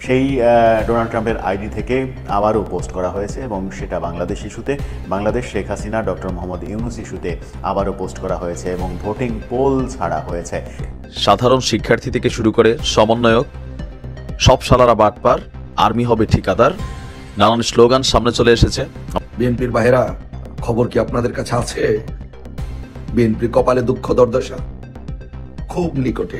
সেই ডোনাল্ড ট্রাম্পের আইডি থেকে আবারও পোস্ট করা হয়েছে এবং সেটা বাংলাদেশ ইস্যুতে, বাংলাদেশ শেখ হাসিনা ডক্টর মোহাম্মদ ইউনূস ইস্যুতে আবারও পোস্ট করা হয়েছে এবং ভোটিং পোল ছাড়া হয়েছে। সাধারণ শিক্ষার্থী থেকে শুরু করে সমন্বয়ক, সব শালারা বাটপার, আর্মি হবে ঠিকাদার, নানান স্লোগান সামনে চলে এসেছে। বিএনপির ভাইয়েরা, খবর কি আপনাদের কাছে আছে? বিএনপির কপালে দুঃখ দুর্দশা খুব নিকটে।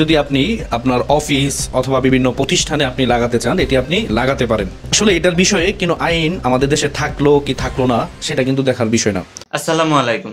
যদি আপনি আপনার অফিস অথবা বিভিন্ন প্রতিষ্ঠানে আপনি লাগাতে চান, এটি আপনি লাগাতে পারেন। আসলে এটার বিষয়ে কিন্তু আইন আমাদের দেশে থাকলো কি থাকলো না সেটা কিন্তু দেখার বিষয় না। আসসালামু আলাইকুম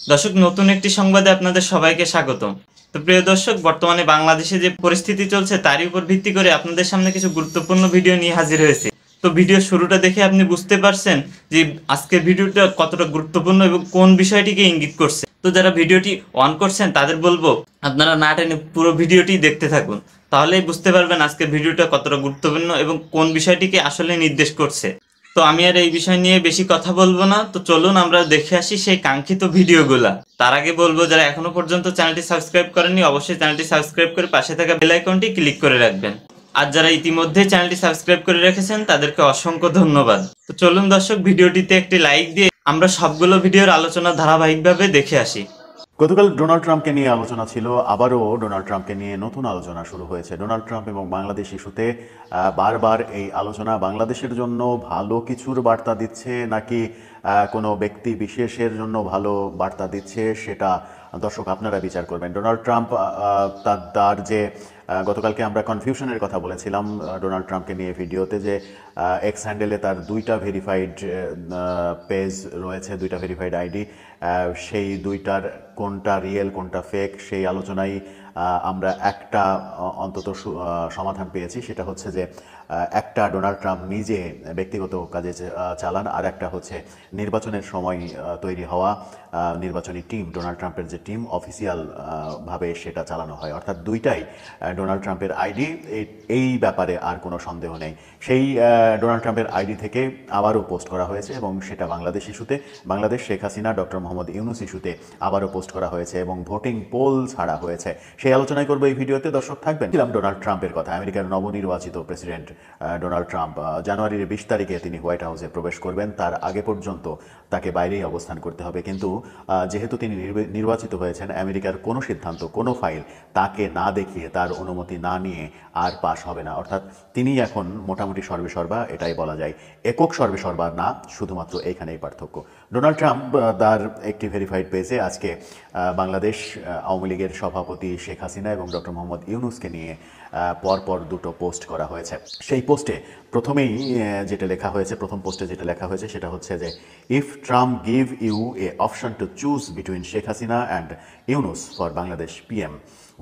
দর্শক, নতুন একটি সংবাদে আপনাদের সবাইকে স্বাগতম। তো প্রিয় দর্শক, বর্তমানে বাংলাদেশে যে পরিস্থিতি চলছে তারই উপর ভিত্তি করে আপনাদের সামনে কিছু গুরুত্বপূর্ণ ভিডিও নিয়ে হাজির হয়েছে। তো ভিডিও শুরুটা দেখে আপনি বুঝতে পারছেন যে আজকের ভিডিওটা কতটা গুরুত্বপূর্ণ এবং কোন বিষয়টিকে ইঙ্গিত করছে। তো যারা ভিডিওটি অন করছেন তাদের বলবো আপনারা না টেনে পুরো ভিডিওটি দেখতে থাকুন, তাহলেই বুঝতে পারবেন আজকের ভিডিওটা কতটা গুরুত্বপূর্ণ এবং কোন বিষয়টিকে আসলে নির্দেশ করছে। তো আমি আর এই বিষয় নিয়ে বেশি কথা বলবো না, তো চলুন আমরা দেখে আসি সেই কাঙ্ক্ষিত ভিডিওগুলা। তার আগে বলবো যারা এখনো পর্যন্ত চ্যানেলটি সাবস্ক্রাইব করেননি অবশ্যই চ্যানেলটি সাবস্ক্রাইব করে পাশে থাকা বেল আইকনটি ক্লিক করে রাখবেন। আর যারা ইতিমধ্যে চ্যানেলটি সাবস্ক্রাইব করে রেখেছেন তাদেরকে অসংখ্য ধন্যবাদ। তো চলুন দর্শক, ভিডিওটিতে একটি লাইক দিয়ে আমরা সবগুলো ভিডিওর আলোচনা ধারাবাহিকভাবে দেখে আসি। গতকাল ডোনাল্ড ট্রাম্পকে নিয়ে আলোচনা ছিল, আবারও ডোনাল্ড ট্রাম্পকে নিয়ে নতুন আলোচনা শুরু হয়েছে। ডোনাল্ড ট্রাম্প এবং বাংলাদেশ ইস্যুতে বারবার এই আলোচনা বাংলাদেশের জন্য ভালো কিছুর বার্তা দিচ্ছে নাকি কোনো ব্যক্তি বিশেষের জন্য ভালো বার্তা দিচ্ছে সেটা দর্শক আপনারা বিচার করবেন। ডোনাল্ড ট্রাম্প তার যে গতকালকে আমরা কনফিউশনের কথা বলেছিলাম ডোনাল্ড ট্রাম্পকে নিয়ে ভিডিওতে, যে এক্স হ্যান্ডেলে তার দুইটা ভেরিফাইড পেজ রয়েছে, দুইটা ভেরিফাইড আইডি, সেই দুইটার কোনটা রিয়েল কোনটা ফেক সেই আলোচনায় আমরা একটা অন্তত সমাধান পেয়েছি। সেটা হচ্ছে যে একটা ডোনাল্ড ট্রাম্প নিজে ব্যক্তিগত কাজে চালান, আর একটা হচ্ছে নির্বাচনের সময় তৈরি হওয়া নির্বাচনী টিম, ডোনাল্ড ট্রাম্পের যে টিম অফিসিয়াল ভাবে সেটা চালানো হয়, অর্থাৎ দুইটাই ডোনাল্ড ট্রাম্পের আইডি। এই ব্যাপারে আর কোনো সন্দেহ নেই। সেই ডোনাল্ড ট্রাম্পের আইডি থেকে আবারও পোস্ট করা হয়েছে এবং সেটা বাংলাদেশ ইস্যুতে, বাংলাদেশ শেখ হাসিনা ডক্টর মোহাম্মদ ইউনূস ইস্যুতে আবারও পোস্ট করা হয়েছে এবং ভোটিং পোল ছাড়া হয়েছে। সেই আলোচনায় করবো এই ভিডিওতে, দর্শক থাকবেন। ডোনাল্ড ট্রাম্পের কথা, আমেরিকার নবনির্বাচিত প্রেসিডেন্ট ডোনাল্ড ট্রাম্প জানুয়ারির 20 তারিখে তিনি হোয়াইট হাউসে প্রবেশ করবেন। তার আগে পর্যন্ত তাকে বাইরেই অবস্থান করতে হবে, কিন্তু যেহেতু তিনি নির্বাচিত হয়েছেন, আমেরিকার কোনো সিদ্ধান্ত, কোনো ফাইল তাকে না দেখিয়ে, তার অনুমতি না নিয়ে আর পাশ হবে না। অর্থাৎ তিনি এখন মোটামুটি সর্বেসর্বা, এটাই বলা যায়। একক সর্বেসর্বা না, শুধুমাত্র এইখানেই পার্থক্য। ডোনাল্ড ট্রাম্প তার একটি ভেরিফাইড পেজে আজকে বাংলাদেশ আওয়ামী লীগের সভাপতি শেখ হাসিনা এবং ডক্টর মোহাম্মদ ইউনূসকে নিয়ে পরপর দুটো পোস্ট করা হয়েছে। সেই পোস্টে প্রথমেই যেটা লেখা হয়েছে, প্রথম পোস্টে যেটা লেখা হয়েছে সেটা হচ্ছে যে, if Trump give you a option to choose between Sheikh Hasina and Yunus for Bangladesh PM,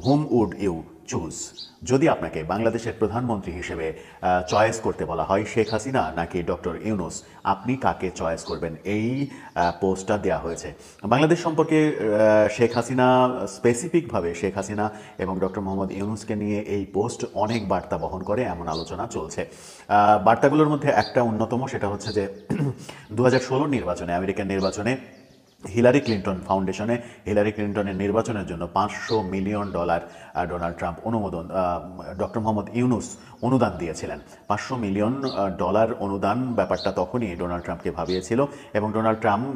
hmm would you choose? যদি আপনাকে বাংলাদেশের প্রধানমন্ত্রী হিসেবে চয়েস করতে বলা হয় শেখ হাসিনা নাকি ডক্টর ইউনূস, আপনি কাকে চয়েস করবেন? এই পোস্টটা দেওয়া হয়েছে। বাংলাদেশ সম্পর্কে শেখ হাসিনা, স্পেসিফিকভাবে শেখ হাসিনা এবং ডক্টর মোহাম্মদ ইউনূসকে নিয়ে এই পোস্ট অনেক বার্তা বহন করে, এমন আলোচনা চলছে। বার্তাগুলোর মধ্যে একটা অন্যতম, সেটা হচ্ছে যে 2016 নির্বাচনে, আমেরিকান নির্বাচনে হিলারি ক্লিন্টন ফাউন্ডেশনে হিলারি ক্লিন্টনের নির্বাচনের জন্য $500 million Donald Trump doctor Mohammad Yunus অনুদান দিয়েছিলেন। $500 মিলিয়ন অনুদান, ব্যাপারটা তখনই ডোনাল্ড ট্রাম্পকে ভাবিয়েছিল এবং ডোনাল্ড ট্রাম্প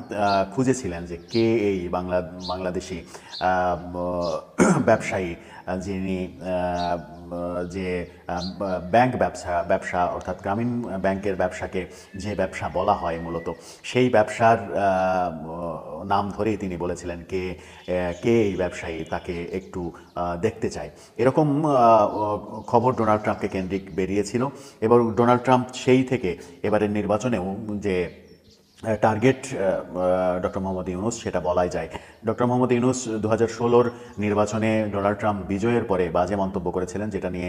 খুঁজেছিলেন যে কে এই বাংলাদেশি ব্যবসায়ী যিনি যে ব্যাংক ব্যবসা অর্থাৎ গ্রামীণ ব্যাংকের ব্যবসাকে যে ব্যবসা বলা হয় মূলত, সেই ব্যবসার নাম ধরেই তিনি বলেছিলেন কে এই ব্যবসায়ী, তাকে একটু দেখতে চাই। এরকম খবর ডোনাল্ড ট্রাম্পকে কেন্দ্রিক বেরিয়েছিল এবং ডোনাল্ড ট্রাম্প সেই থেকে এবারের নির্বাচনেও যে টার্গেট ডক্টর মোহাম্মদ ইউনূস, সেটা বলাই যায়। ডক্টর মোহাম্মদ ইউনূস 2016 নির্বাচনে ডোনাল্ড ট্রাম্প বিজয়ের পরে বাজে মন্তব্য করেছিলেন, যেটা নিয়ে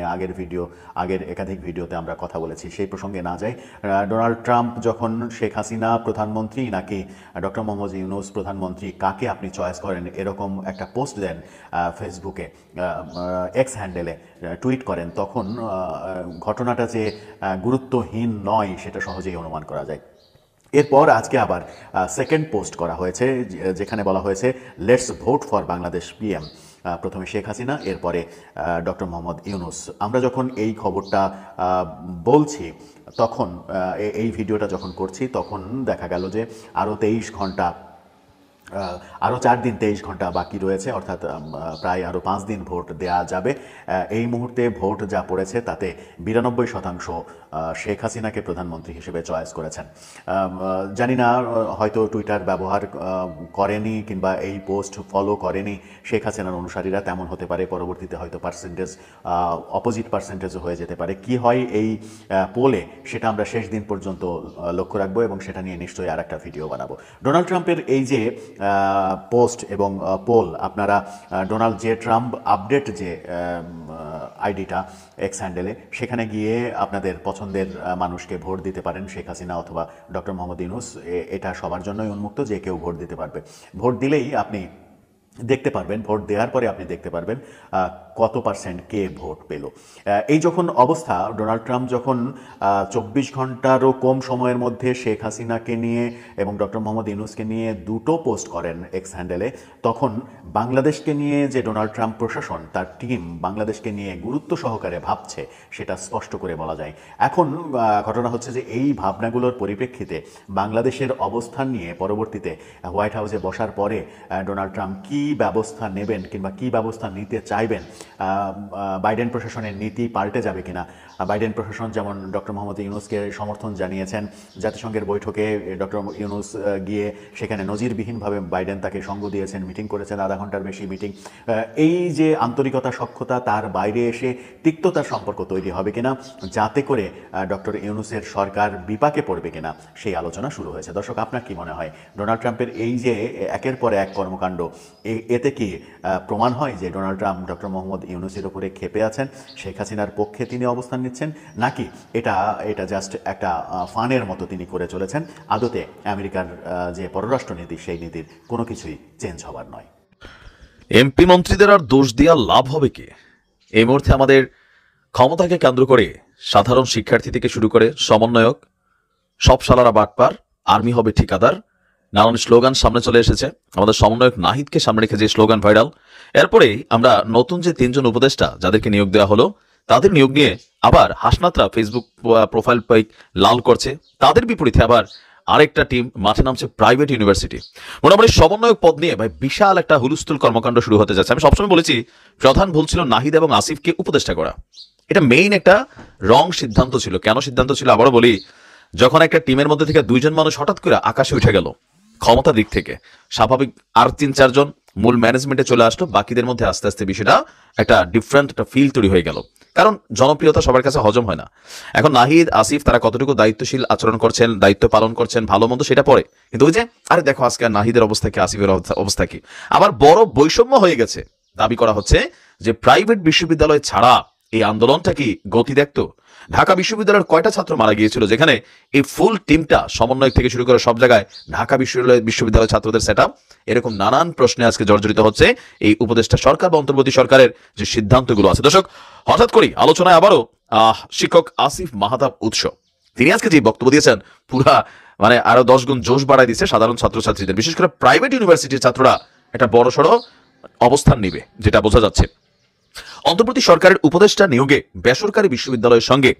আগের একাধিক ভিডিওতে আমরা কথা বলেছি, সেই প্রসঙ্গে না যাই। ডোনাল্ড ট্রাম্প যখন শেখ হাসিনা প্রধানমন্ত্রী নাকি ডক্টর মোহাম্মদ ইউনূস প্রধানমন্ত্রী, কাকে আপনি চয়েস করেন, এরকম একটা পোস্ট দেন ফেসবুকে, এক্স হ্যান্ডেলে টুইট করেন, তখন ঘটনাটা যে গুরুত্বহীন নয় সেটা সহজেই অনুমান করা যায়। এরপর আজকে আবার সেকেন্ড পোস্ট করা হয়েছে, যেখানে বলা হয়েছে let's vote for Bangladesh PM. প্রথমে শেখ হাসিনা, এরপরে ডক্টর মোহাম্মদ ইউনূস। আমরা যখন এই খবরটা বলছি তখন এই ভিডিওটা যখন করছি তখন দেখা গেল যে আরও 4 দিন 23 ঘন্টা বাকি রয়েছে, অর্থাৎ প্রায় আরও 5 দিন ভোট দেয়া যাবে। এই মুহূর্তে ভোট যা পড়েছে তাতে 92% শেখ হাসিনাকে প্রধানমন্ত্রী হিসেবে চয়েস করেছেন। জানি না, হয়তো টুইটার ব্যবহার করেনি কিংবা এই পোস্ট ফলো করেনি শেখ হাসিনার অনুসারীরা, তেমন হতে পারে। পরবর্তীতে হয়তো পার্সেন্টেজ অপোজিট পার্সেন্টেজও হয়ে যেতে পারে। কি হয় এই পোলে সেটা আমরা শেষ দিন পর্যন্ত লক্ষ্য রাখবো এবং সেটা নিয়ে নিশ্চয়ই আর একটা ভিডিও বানাবো। ডোনাল্ড ট্রাম্পের এই যে পোস্ট এবং পোল, আপনারা ডোনাল্ড জে ট্রাম্প আপডেট যে আইডিটা এক্স হ্যান্ডেলে, সেখানে গিয়ে আপনাদের পছন্দের মানুষকে ভোট দিতে পারেন, শেখ হাসিনা অথবা ডক্টর মোহাম্মদ ইউনূস। এটা সবার জন্যই উন্মুক্ত, যে কেউ ভোট দিতে পারবে। ভোট দিলেই আপনি দেখতে পারবেন, ভোট দেওয়ার পরে আপনি দেখতে পারবেন কত পার্সেন্ট কে ভোট পেল। এই যখন অবস্থা, ডোনাল্ড ট্রাম্প যখন 24 ঘন্টারও কম সময়ের মধ্যে শেখ হাসিনাকে নিয়ে এবং ডক্টর মোহাম্মদ ইউনূসকে নিয়ে দুটো পোস্ট করেন এক্স হ্যান্ডেলে, তখন বাংলাদেশকে নিয়ে যে ডোনাল্ড ট্রাম্প প্রশাসন, তার টিম বাংলাদেশকে নিয়ে গুরুত্ব সহকারে ভাবছে সেটা স্পষ্ট করে বলা যায়। এখন ঘটনা হচ্ছে যে এই ভাবনাগুলোর পরিপ্রেক্ষিতে বাংলাদেশের অবস্থান নিয়ে পরবর্তীতে হোয়াইট হাউসে বসার পরে ডোনাল্ড ট্রাম্প কী ব্যবস্থা নেবেন কিংবা কী ব্যবস্থা নিতে চাইবেন, বাইডেন প্রশাসনের নীতি পাল্টে যাবে কিনা। বাইডেন প্রশাসন যেমন ডক্টর মোহাম্মদ ইউনূসকে সমর্থন জানিয়েছেন, জাতিসংঘের বৈঠকে ডক্টর ইউনূস গিয়ে সেখানে নজিরবিহীনভাবে বাইডেন তাকে সঙ্গ দিয়েছেন, মিটিং করেছেন, আধা ঘন্টার বেশি মিটিং। এই যে আন্তরিকতা, সখ্যতা, তার বাইরে এসে তিক্ততার সম্পর্ক তৈরি হবে কিনা, যাতে করে ডক্টর ইউনূসের সরকার বিপাকে পড়বে কিনা, সেই আলোচনা শুরু হয়েছে। দর্শক, আপনার কি মনে হয় ডোনাল্ড ট্রাম্পের এই যে একের পর এক কর্মকাণ্ড, এতে কি প্রমাণ হয় যে ডোনাল্ড ট্রাম্প ডক্টর মোহাম্মদ ইউনূসের উপরে ক্ষেপে আছেন, শেখ হাসিনার পক্ষে তিনি অবস্থান নিচ্ছেন, নাকি এটা জাস্ট একটা ফানের মতো তিনি করে চলেছেন? আদতে আমেরিকার যে পররাষ্ট্রনীতি, সেই নীতির কোনো কিছুই চেঞ্জ হবার নয়। এমপি মন্ত্রীদের আর দোষ দিয়া লাভ হবে কি? এই মুহূর্তে আমাদের ক্ষমতাকে কেন্দ্র করে সাধারণ শিক্ষার্থী থেকে শুরু করে সমন্বয়ক, সব শালারা বাটপার, আর্মি হবে ঠিকাদার, নানান স্লোগান সামনে চলে এসেছে। আমাদের সমন্বয়ক নাহিদকে সামনে রেখে যে স্লোগান ভাইরাল, এরপরেই আমরা নতুন যে 3 জন উপদেষ্টা যাদেরকে নিয়োগ দেওয়া হলো, তাদের নিয়োগ নিয়ে আবার হাসনাতরা ফেসবুক প্রোফাইল পাইক লাল করছে। তাদের বিপরীতে আবার আরেকটা টিম মাঠে নামছে প্রাইভেট ইউনিভার্সিটি। মোটামুটি সমন্বয়ক পদ নিয়ে ভাই বিশাল একটা হুলস্থুল কর্মকাণ্ড শুরু হতে যাচ্ছে। আমি সবসময় বলেছি প্রধান ভুল ছিল নাহিদ এবং আসিফকে উপদেষ্টা করা। এটা মেইন একটা রং সিদ্ধান্ত ছিল। কেন সিদ্ধান্ত ছিল আবারও বলি, যখন একটা টিমের মধ্যে থেকে 2 জন মানুষ হঠাৎ করে আকাশে উঠে গেল ক্ষমতার দিক থেকে, স্বাভাবিক আর 3-4 জন মূল ম্যানেজমেন্টে চলে আসলো, বাকিদের মধ্যে আস্তে আস্তে বিষয়টা একটা ডিফারেন্ট একটা ফিল তৈরি হয়ে গেল। কারণ জনপ্রিয়তা সবার কাছে হজম হয় না। এখন নাহিদ, আসিফ তারা কতটুকু দায়িত্বশীল আচরণ করছেন, দায়িত্ব পালন করছেন, ভালো মন্দ সেটা পরে, কিন্তু ওই যে আরে দেখো আজকে নাহিদের অবস্থা কি, আসিফের অবস্থা কি। আবার বড় বৈষম্য হয়ে গেছে। দাবি করা হচ্ছে যে প্রাইভেট বিশ্ববিদ্যালয় ছাড়া এই আন্দোলনটা কি গতি দেখতো? ঢাকা বিশ্ববিদ্যালয়ের কয়টা ছাত্র মারা গিয়েছিল, যেখানে এই ফুল টিমটা সমন্বয় থেকে শুরু করে সব জায়গায় ঢাকা বিশ্ববিদ্যালয় ছাত্রদের সেট আপ। এরকম নানান প্রশ্নে আজকে জর্জরিত হচ্ছে এই উপদেষ্টা সরকার বা অন্তর্বর্তী সরকারের যে সিদ্ধান্তগুলো আছে। দর্শক, হঠাৎ করি আলোচনায় আবারও শিক্ষক আসিফ মাহতাব উৎস, তিনি আজকে যে বক্তব্য দিয়েছেন, পুরা মানে আরো 10 গুণ জোশ বাড়াই দিচ্ছে সাধারণ ছাত্রছাত্রীদের। বিশেষ করে প্রাইভেট ইউনিভার্সিটির ছাত্ররা একটা বড়সড় অবস্থান নিবে, যেটা বোঝা যাচ্ছে। অন্তর্বর্তী সরকারের উপদেষ্টা নিয়োগে বেসরকারি বিশ্ববিদ্যালয়ের সঙ্গে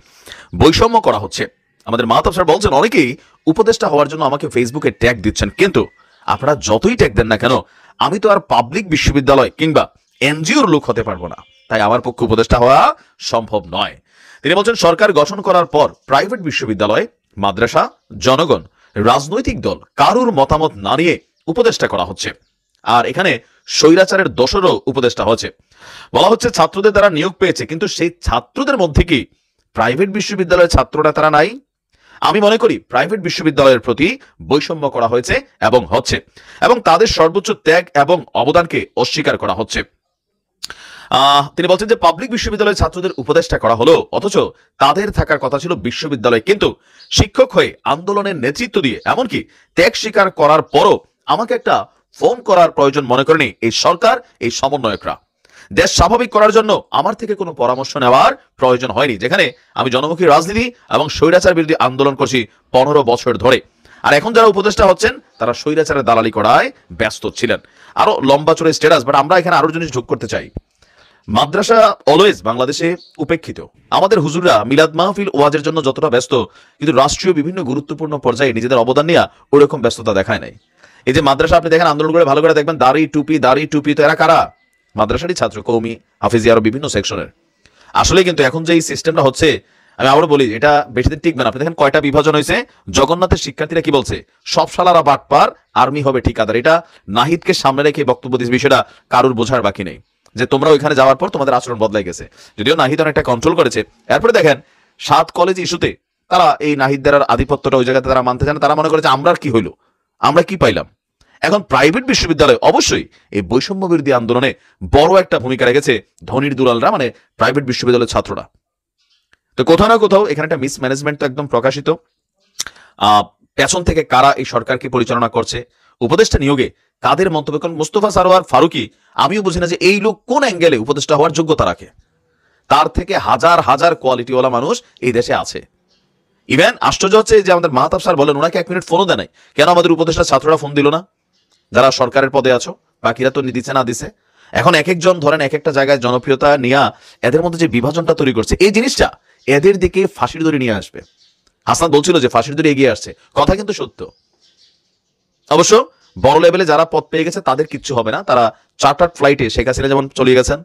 বৈষম্য করা হচ্ছে। আমাদের মাহতাব স্যার বলছেন, অনেকেই উপদেষ্টা হওয়ার জন্য আমাকে ফেসবুকে ট্যাগ দিচ্ছেন, কিন্তু আপনারা যতই ট্যাগ দেন না কেন, আমি তো আর পাবলিক বিশ্ববিদ্যালয় কিংবা এনজিওর লোক হতে পারবো না, তাই আমার পক্ষে উপদেষ্টা হওয়া সম্ভব নয়। তিনি বলছেন, সরকার গঠন করার পর প্রাইভেট বিশ্ববিদ্যালয়, মাদ্রাসা, জনগণ, রাজনৈতিক দল কারুর মতামত না নিয়ে উপদেষ্টা করা হচ্ছে। আর এখানে স্বৈরাচারের দোষরও উপদেষ্টা হচ্ছে। বলা হচ্ছে ছাত্রদের দ্বারা নিয়োগ পেয়েছে, কিন্তু সেই ছাত্রদের মধ্যে কি প্রাইভেট বিশ্ববিদ্যালয়ের ছাত্ররা তারা নাই? আমি মনে করি প্রাইভেট বিশ্ববিদ্যালয়ের প্রতি বৈষম্য করা হয়েছে এবং হচ্ছে, এবং তাদের সর্বোচ্চ ত্যাগ এবং অবদানকে অস্বীকার করা হচ্ছে। তিনি বলছেন যে পাবলিক বিশ্ববিদ্যালয়ের ছাত্রদের উপদেষ্টা করা হলো, অথচ তাদের থাকার কথা ছিল বিশ্ববিদ্যালয়, কিন্তু শিক্ষক হয়ে আন্দোলনের নেতৃত্ব দিয়ে এমনকি ত্যাগ স্বীকার করার পরও আমাকে একটা ফোন করার প্রয়োজন মনে করেনি এই সরকার, এই সমন্বয়করা। দেশ স্বাভাবিক করার জন্য আমার থেকে কোনো পরামর্শ নেওয়ার প্রয়োজন হয়নি, যেখানে আমি জনমুখী রাজনীতি এবং স্বৈরাচার বিরোধী আন্দোলন করছি 15 বছর ধরে। আর এখন যারা উপদেষ্টা হচ্ছেন তারা স্বৈরাচারের দালালি করায় ব্যস্ত ছিলেন। আরো লম্বা চড়ে স্ট্যাটাস, বাট আমরা এখানে আরো জিনিস যোগ করতে চাই। মাদ্রাসা অলওয়েজ বাংলাদেশে উপেক্ষিত। আমাদের হুজুররা মিলাদ মাহফিল ওয়াজের জন্য যতটা ব্যস্ত, কিন্তু রাষ্ট্রীয় বিভিন্ন গুরুত্বপূর্ণ পর্যায়ে নিজেদের অবদান নিয়ে ওরকম ব্যস্ততা দেখায় নাই। এই যে মাদ্রাসা আপনি দেখেন আন্দোলন করে ভালো করে দেখবেন, দাড়ি টুপি, তো এরা কারা? মাদ্রাসারই ছাত্র, কওমি, হাফিজি, আরো বিভিন্ন সেকশনের। আসলে কিন্তু এখন যে এই সিস্টেমটা হচ্ছে, আমি আবারও বলি, এটা বেশি দিন টিকবে না। আপনি দেখেন কয়টা বিভাজন হয়েছে। জগন্নাথের শিক্ষার্থীরা কি বলছে? সব শালারা বাটপার, আর্মি হবে ঠিকাদার। এটা নাহিদকে সামনে রেখে বক্তব্য দিচ্ছে, বিষয়টা কারুর বোঝার বাকি নেই যে তোমরা ওইখানে যাওয়ার পর তোমাদের আচরণ বদলাই গেছে। যদিও নাহিদ অনেকটা কন্ট্রোল করেছে। এরপরে দেখেন 7 কলেজ ইস্যুতে তারা এই নাহিদদের আধিপত্যটা ওই জায়গাতে তারা মানতে চান না। তারা মনে করে যে আমরা কি হইলো, আমরা কি পাইলাম। এখন প্রাইভেট বিশ্ববিদ্যালয় অবশ্যই এই বৈষম্য বিরোধী আন্দোলনে বড় একটা ভূমিকা রেখেছে ধনীর দুলালরা, মানে প্রাইভেট বিশ্ববিদ্যালয়ের ছাত্ররা। তো কোথাও না কোথাও এখানে একটা মিসম্যানেজমেন্ট তো একদম প্রকাশিত। পেছন থেকে কারা এই সরকারকে পরিচালনা করছে, উপদেষ্টা নিয়োগে কাদের মন্তব্য। কারণ মোস্তফা সারোয়ার ফারুকী, আমিও বুঝি না যে এই লোক কোন অ্যাঙ্গেলে উপদেষ্টা হওয়ার যোগ্যতা রাখে। তার থেকে হাজার হাজার কোয়ালিটিওয়ালা মানুষ এই দেশে আছে। ইভেন আশ্চর্য হচ্ছে যে আমাদের মাহতাব স্যার বলেন ওনাকে 1 মিনিট ফোনও দেয় নাই। কেন আমাদের উপদেষ্টা ছাত্ররা ফোন দিল না? যারা সরকারের পদে আছো, বাকিরা তো দিচ্ছে না দিছে। এখন এক একজন ধরেন এক একটা জায়গায় জনপ্রিয়তা নিয়ে এদের মধ্যে যে বিভাজনটা তৈরি করছে, এই জিনিসটা এদের দিকে ফাঁসির দড়ি নিয়ে আসবে। হাসনাত বলছিল যে ফাঁসির দড়ি এগিয়ে আসছে, কথা কিন্তু সত্য। অবশ্য বড় লেভেলে যারা পদ পেয়ে গেছে তাদের কিচ্ছু হবে না। তারা চার্টার্ড ফ্লাইটে শেখ হাসিনা যেমন চলে গেছেন,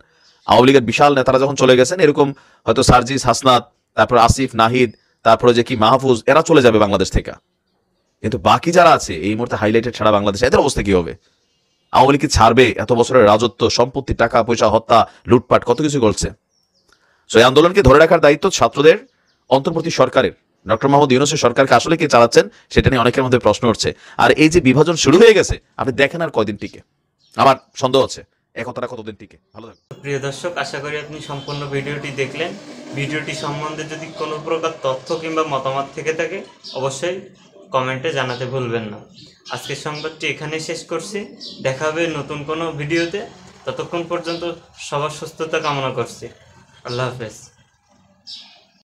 আওয়ামী লীগের বিশাল নেতারা যখন চলে গেছেন, এরকম হয়তো সার্জিস, হাসনাত, তারপর আসিফ, নাহিদ, তারপরে যে কি মাহফুজ, এরা চলে যাবে বাংলাদেশ থেকে। কিন্তু বাকি যারা আছে এই মুহূর্তে হাইলাইটেড ছাড়া বাংলাদেশ, এদের অবস্থা কি হবে? আওয়ামী লীগ কি ছাড়বে? এত বছরের রাজত্ব, সম্পত্তি, টাকা পয়সা, হত্যা, লুটপাট, কত কিছু করছে। সো এই আন্দোলনকে ধরে রাখার দায়িত্ব ছাত্রদের, অন্তর্বর্তী সরকারের। ডক্টর মোহাম্মদ ইউনূসের সরকারকে আসলে কে চালাচ্ছেন সেটা নিয়ে অনেকের মধ্যে প্রশ্ন উঠছে। আর এই যে বিভাজন শুরু হয়ে গেছে, আপনি দেখেন আর কয়দিন টিকে। আমার সন্দেহ আছে একতাটা কতদিন টিকে। ভালো থাকবেন। প্রিয় দর্শক, আশা করি আপনি সম্পূর্ণ ভিডিওটি দেখলেন। ভিডিওটি সম্বন্ধে যদি কোনো প্রকার তথ্য কিংবা মতামত থেকে থাকে অবশ্যই কমেন্টে জানাতে ভুলবেন না। আজকের সংবাদটি এখানেই শেষ করছি। দেখা হবে নতুন কোনো ভিডিওতে। ততক্ষণ পর্যন্ত সবার সুস্থতা কামনা করছি। আল্লাহ হাফেজ।